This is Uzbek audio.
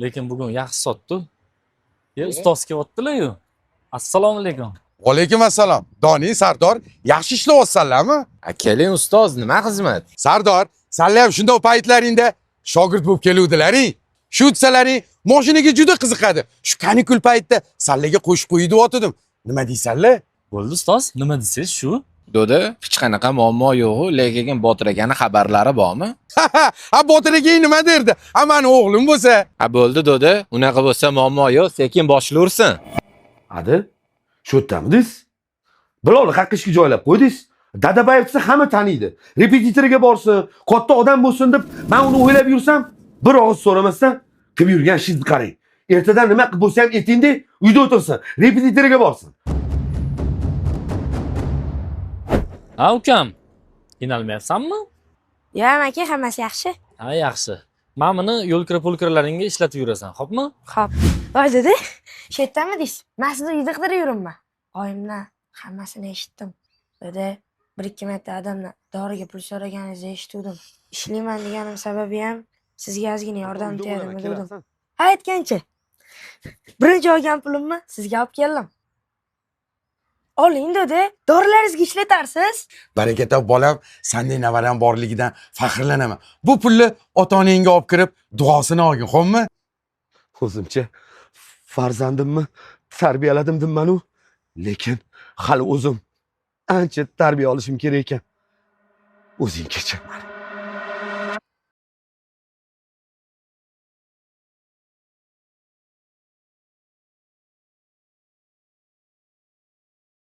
Lekin bugun yaxshi sotdi. Ustoz kelyaptilar-yu. Assalomu alaykum. Alaykum assalom. Doni, Sardor, yaxshi ishlayapsanlarmi? Keling ustoz, nima xizmat? Sardor, senlar ham shunday paytlaringda shogird bo'lib keluvdilaring. Shu utsalaring mashinaga juda qiziqadi. Shu kanikul paytda senlarga qo'shib qo'yib o'tirdim. Nima deysanlar? Bo'ldi ustoz, nima desangiz shu? Do'di, hech qanaqa muammo yo'q, lekin botiragani xabarlari bormi? Ha, Botir nima derdi? Ha, mani o'g'lim bo'lsa. Ha bo'ldi do'di, unaqa bo'lsa muammo yo'q, sekin boshlaversin. Adi, shu yerdamidingiz? Birovni haqqishga joylab qo'ydingiz. Dadabayev desa hamma taniydi. Repetitorga borsin, katta odam bo'lsin deb men uni o'ylab yursam, bir og'iz so'ramasdan qilib yurgan ishingizni qarang. Ertadan nima qilib bo'lsa ham etingda uyda o'tirsin, repetitorga borsin. Ha, ukam. Qiynalmayapsanmi? Yo'q, aka, hammasi yaxshi. Ha, yaxshi. Men buni yo'lkira-pulkiralaringga ishlatib yurasan, xo'pmi? Xo'p. Voy dedi, shu yerdamidingiz? Men sizni uyda qidirib yuribman. Oyimdan hammasini eshitdim. Dedi, bir-ikki marta odamdan doriga pul so'raganingizni eshitdim. Ishlayman deganim sababi ham sizga ozgina yordam tegadimi dedim. Ha, aytgancha. Birinchi olgan pulimni sizga olib keldim. Oling dedi, dorilaringizga ishlatarsiz. Baraka top bolam, sendek navaram borligidan faxrlanaman. Bu pulni ota-onangga olib kirib, duosini olgin, xo'pmi? O'zimcha farzandimni tarbiyaladim dimman-u, lekin hali o'zim ancha tarbiya olishim kerak ekan. O'zing kechir mani.